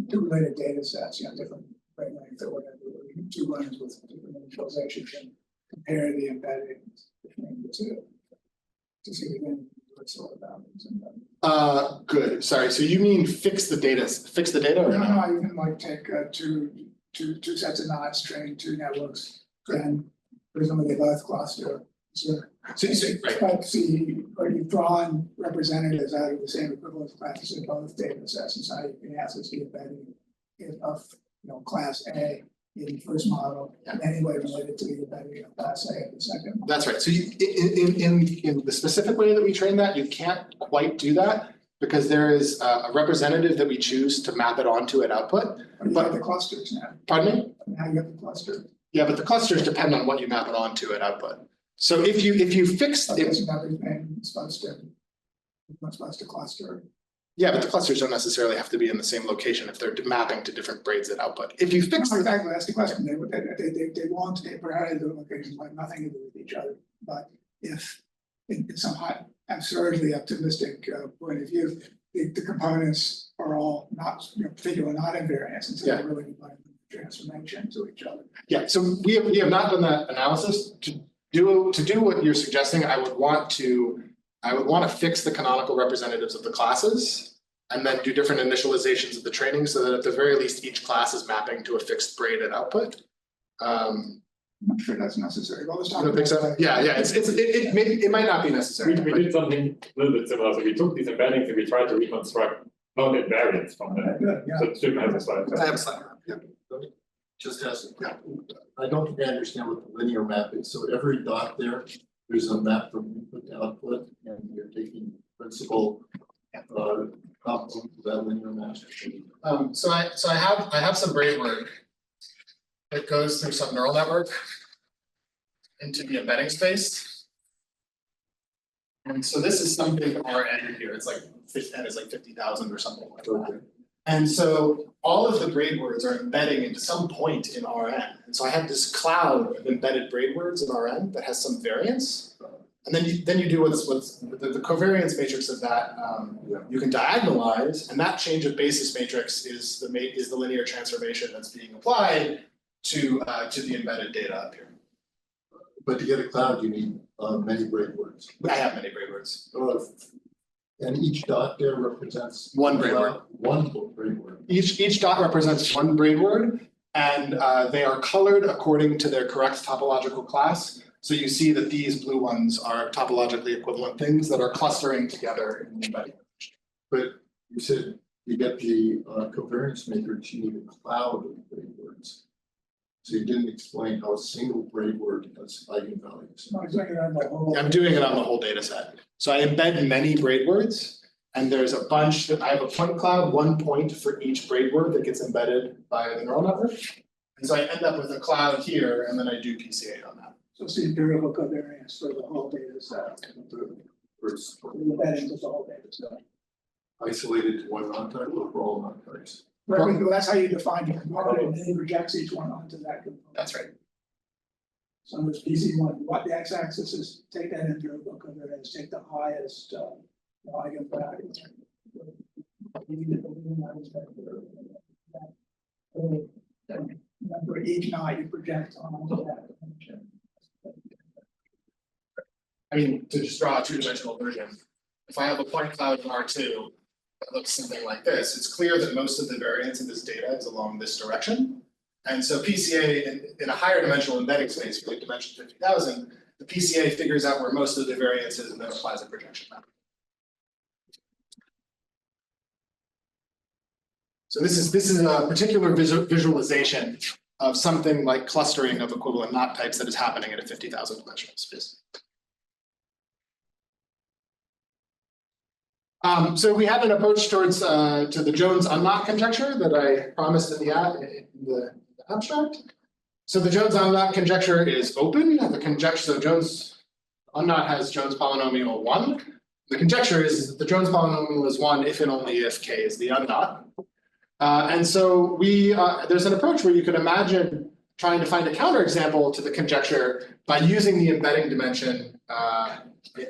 two related data sets, different wavelengths or whatever, two runs with different initializations, and compare the embeddings between the two to see again what sort of values. Good. Sorry. So you mean fix the data or No, not? you can take two sets of knots, train two networks, and presumably they both cluster. So you see, right. But see, or you've drawn representatives out of the same equivalence classes in both data sets, and so you can access the embedding of class A in the first model, and anyway related to the embedding of class A in the second. That's right. So you, in the specific way that we train that, you can't quite do that because there is a representative that we choose to map it onto at output. But you have the clusters now. Pardon me? Now you have the cluster. Yeah, but the clusters depend on what you map it onto at output. So if you fix Everything is supposed to cluster. Yeah, but the clusters don't necessarily have to be in the same location if they're mapping to different braids at output. If you fix No, exactly, that's the question. They want to provide the locations like nothing to do with each other. But if in some absurdly optimistic point of view, the components are all not, particularly not invariants, and so they're really providing transformation to each other. Yeah, so we have not done that analysis. To do what you're suggesting, I would want to fix the canonical representatives of the classes and then do different initializations of the training so that at the very least each class is mapping to a fixed braid at output. I'm not sure that's necessary. Well, let's talk I don't think so. Yeah, it might not be necessary. We did something a little bit similar. So we took these embeddings and we tried to reconstruct not invariants from them. Good, yeah. So Jim has a slide. I have a slide. Yeah. Just ask, I don't think I understand what the linear map is. So every dot there's a map from input to output, and you're taking principal component of that linear map. So I have some braid work that goes through some neural network into the embedding space. And so this is some big Rn here. It's like 50,000 or something like that. And so all of the braid words are embedding into some point in Rn. And so I have this cloud of embedded braid words in Rn that has some variance. And then you do what's the covariance matrix of that, you can diagonalize, and that change of basis matrix is the linear transformation that's being applied to the embedded data up here. But to get a cloud, you need many braid words. I have many braid words. And each dot there represents One braid word. One braid word. Each dot represents one braid word, and they are colored according to their correct topological class. So you see that these blue ones are topologically equivalent things that are clustering together in the embedding. But you said you get the covariance matrix, you need a cloud of braid words. So you didn't explain how a single braid word has eigenvalues. No, I was looking at the whole. I'm doing it on the whole data set. So I embed many braid words, and there's a bunch that I have a point cloud, 1 point for each braid word that gets embedded by the neural network. And so I end up with a cloud here, and then I do PCA on that. So it's the empirical covariance for the whole data set. First, The embeddings of the whole data set. isolated to one non-type or for all non-types. Right, well, that's how you define the component, and then it projects each one onto that component. That's right. So there's PC1, what the x-axis is, take that empirical covariance, take the highest eigenvalue. And for each knot you project onto that. I mean, to just draw a two-dimensional version, if I have a point cloud in R2 that looks something like this, it's clear that most of the variance in this data is along this direction. And so PCA in a higher dimensional embedding space, like dimension 50,000, the PCA figures out where most of the variance is and then applies a projection map. So this is a particular visualization of something like clustering of equivalent knot types that is happening in a 50,000 dimensional space. So we have an approach towards to the Jones unknot conjecture that I promised in the abstract. So the Jones unknot conjecture is open. The conjecture, so Jones unknot has Jones polynomial 1. The conjecture is that the Jones polynomial is 1 if and only if k is the unknot. And so there's an approach where you could imagine trying to find a counterexample to the conjecture by using the embedding dimension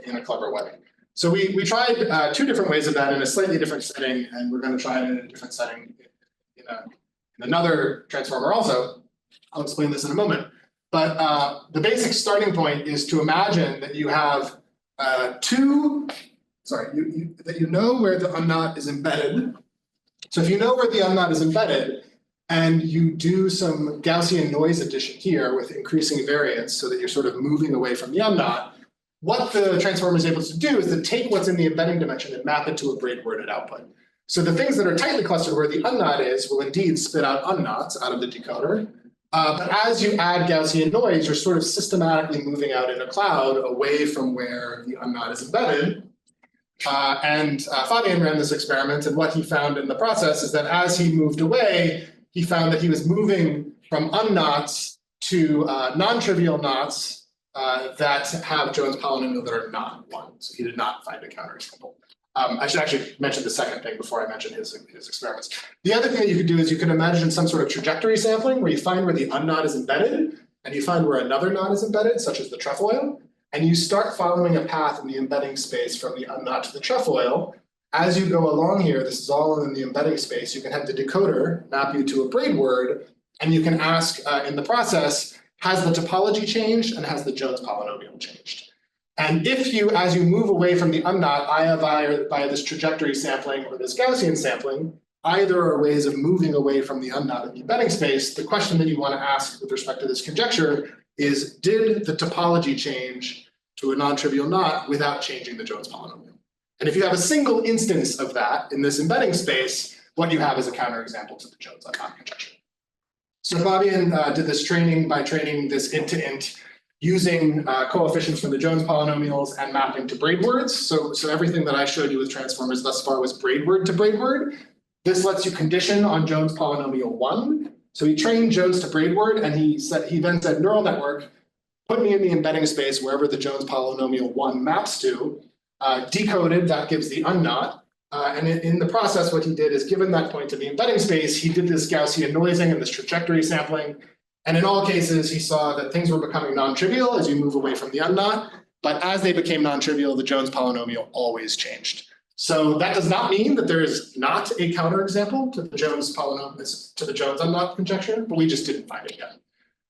in a clever way. So we tried two different ways of that in a slightly different setting, and we're going to try it in a different setting in another transformer also. I'll explain this in a moment. But the basic starting point is to imagine that you have that you know where the unknot is embedded. So if you know where the unknot is embedded, and you do some Gaussian noise addition here with increasing variance so that you're sort of moving away from the unknot, what the transformer is able to do is to take what's in the embedding dimension and map it to a braid word at output. So the things that are tightly clustered where the unknot is will indeed spit out unknots out of the decoder. But as you add Gaussian noise, you're sort of systematically moving out in a cloud away from where the unknot is embedded. Fabian ran this experiment, and what he found in the process is that as he moved away, he found that he was moving from unknots to non-trivial knots that have Jones polynomial that are not 1. So he did not find a counterexample. I should actually mention the second thing before I mention his experiments. The other thing that you could do is you can imagine some sort of trajectory sampling where you find where the unknot is embedded, and you find where another knot is embedded, such as the trefoil, and you start following a path in the embedding space from the unknot to the trefoil. As you go along here, this is all in the embedding space, you can have the decoder map you to a braid word, and you can ask in the process, has the topology changed and has the Jones polynomial changed? And if you, as you move away from the unknot, either via this trajectory sampling or this Gaussian sampling, either are ways of moving away from the unknot in the embedding space, the question that you want to ask with respect to this conjecture is, did the topology change to a non-trivial knot without changing the Jones polynomial? And if you have a single instance of that in this embedding space, what you have is a counterexample to the Jones unknot conjecture. So Fabian did this training by training this int-to-int using coefficients from the Jones polynomials and mapping to braid words. So everything that I showed you with transformers thus far was braid word to braid word. This lets you condition on Jones polynomial 1. So he trained Jones to braid word, and he then said, neural network, put me in the embedding space wherever the Jones polynomial 1 maps to, decoded, that gives the unknot. And in the process, what he did is, given that point to the embedding space, he did this Gaussian noising and this trajectory sampling. And in all cases, he saw that things were becoming non-trivial as you move away from the unknot. But as they became non-trivial, the Jones polynomial always changed. So that does not mean that there is not a counterexample to the Jones polynomial, to the Jones unknot conjecture, but we just didn't find it yet.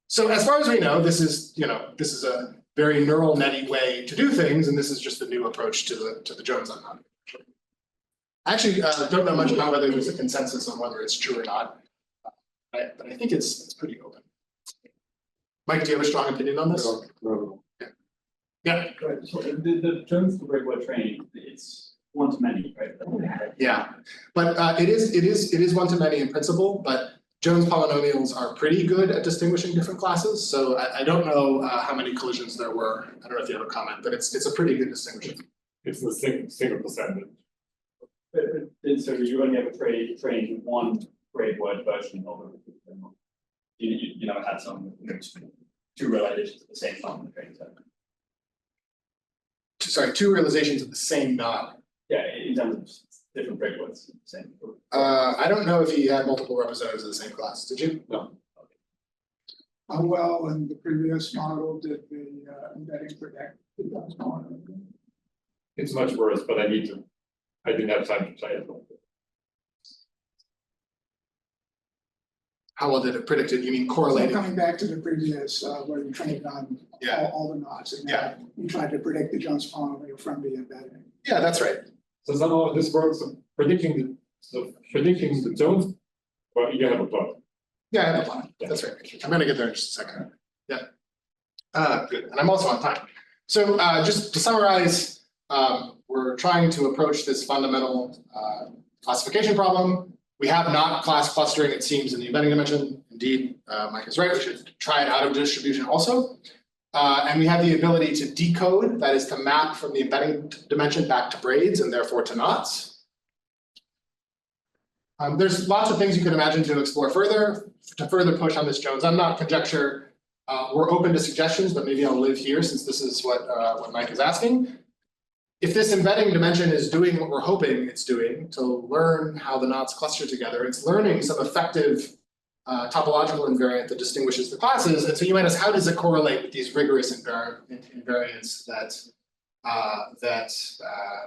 So as far as we know, this is a very neural netty way to do things, and this is just the new approach to the Jones unknot. I actually don't know much about whether there's a consensus on whether it's true or not, but I think it's pretty open. Mike, do you have a strong opinion on this? No. Yeah. Right, so the Jones breakaway training, it's one to many, right? Yeah, but it is one to many in principle, but Jones polynomials are pretty good at distinguishing different classes. So I don't know how many collisions there were. I don't know if you have a comment, but it's a pretty good distinguishing. It's the single percentage. And so you only have a trained one breakaway version of it. You never had some, two realizations at the same time on the training set. Sorry, two realizations of the same knot. Yeah, in terms of different breakaways, same. I don't know if he had multiple representatives of the same class. Did you? No. How well in the previous model did the embedding predict the Jones polynomial? It's much worse, but I didn't have time to try it. How well did it predict it? You mean So correlated? coming back to the previous, where you trained on Yeah. all the knots, and now you tried to predict the Jones polynomial from the embedding. Yeah, that's right. So somehow this works predicting the Jones, well, you have a plot. Yeah, I have a plan. That's right. I'm gonna get there in just a second. Yeah. Good. And I'm also on time. So just to summarize, we're trying to approach this fundamental classification problem. We have not class clustering, it seems, in the embedding dimension. Indeed, Mike is right. We should try it out of distribution also. And we have the ability to decode, that is to map from the embedding dimension back to braids and therefore to knots. There's lots of things you could imagine to explore further, to further push on this Jones unknot conjecture. We're open to suggestions, but maybe I'll live here since this is what Mike is asking. If this embedding dimension is doing what we're hoping it's doing to learn how the knots cluster together, it's learning some effective topological invariant that distinguishes the classes. And so you might ask, how does it correlate with these rigorous invariants that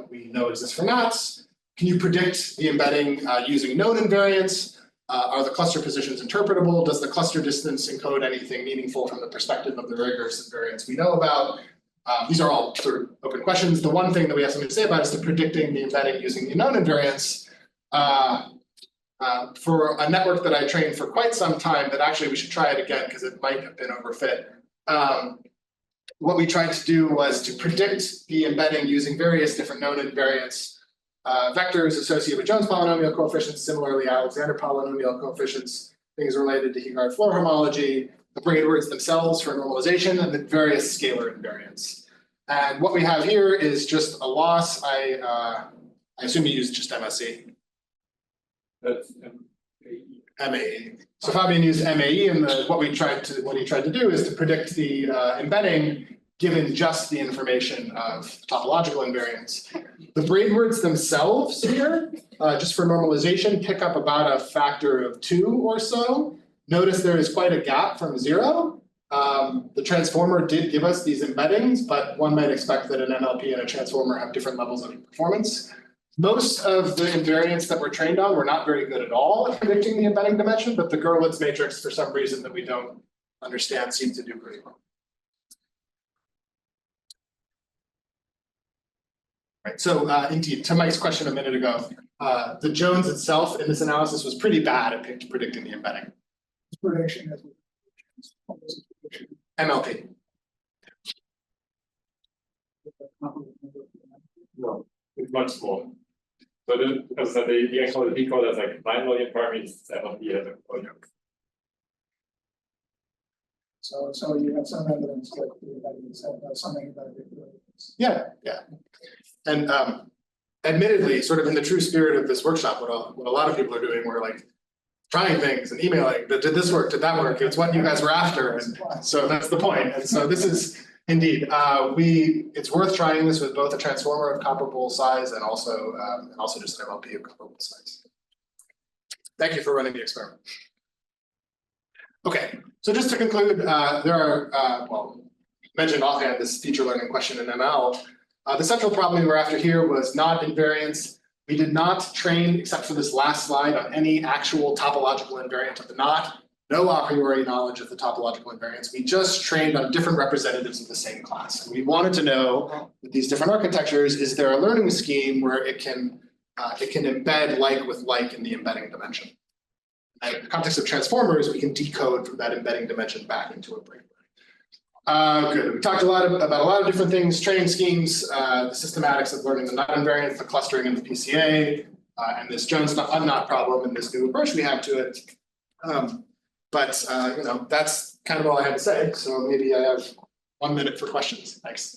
we know exist for knots? Can you predict the embedding using known invariants? Are the cluster positions interpretable? Does the cluster distance encode anything meaningful from the perspective of the rigorous invariants we know about? These are all sort of open questions. The one thing that we have something to say about is the predicting the embedding using the known invariants. For a network that I trained for quite some time, that actually we should try it again because it might have been overfit. What we tried to do was to predict the embedding using various different known invariants, vectors associated with Jones polynomial coefficients, similarly Alexander polynomial coefficients, things related to Heegard floor homology, the braid words themselves for normalization, and the various scalar invariants. And what we have here is just a loss. I assume you used just MSE. That's MAE. So Fabian used MAE, and what he tried to do is to predict the embedding given just the information of topological invariance. The braid words themselves here, just for normalization, pick up about a factor of 2 or so. Notice there is quite a gap from 0. The transformer did give us these embeddings, but one might expect that an MLP and a transformer have different levels of performance. Most of the invariants that we're trained on were not very good at all at predicting the embedding dimension, but the Gurlitz matrix, for some reason that we don't understand, seems to do pretty well. Right, so indeed, to Mike's question a minute ago, the Jones itself in this analysis was pretty bad at predicting the embedding. Prediction as MLP. no, it's much smaller. So as I said, the actual decode has like 9 million parameters, MLP has a volume. So you have some evidence that the embeddings have something about it. Yeah. And admittedly, sort of in the true spirit of this workshop, what a lot of people are doing, we're like trying things and emailing, did this work, did that work? It's what you guys were after, and so that's the point. And so this is indeed, it's worth trying this with both a transformer of comparable size and also just an MLP of comparable size. Thank you for running the experiment. Okay, so just to conclude, there are mentioned offhand this feature learning question in ML. The central problem we were after here was not invariance. We did not train, except for this last slide, on any actual topological invariant of the knot. No a priori knowledge of the topological invariance. We just trained on different representatives of the same class. And we wanted to know, with these different architectures, is there a learning scheme where it can embed like with like in the embedding dimension? And in the context of transformers, we can decode from that embedding dimension back into a breakpoint. Good. We talked about a lot of different things, training schemes, the systematics of learning the knot invariance, the clustering in the PCA, and this Jones unknot problem and this new approach we have to it. But that's kind of all I had to say. So maybe I have 1 minute for questions. Thanks.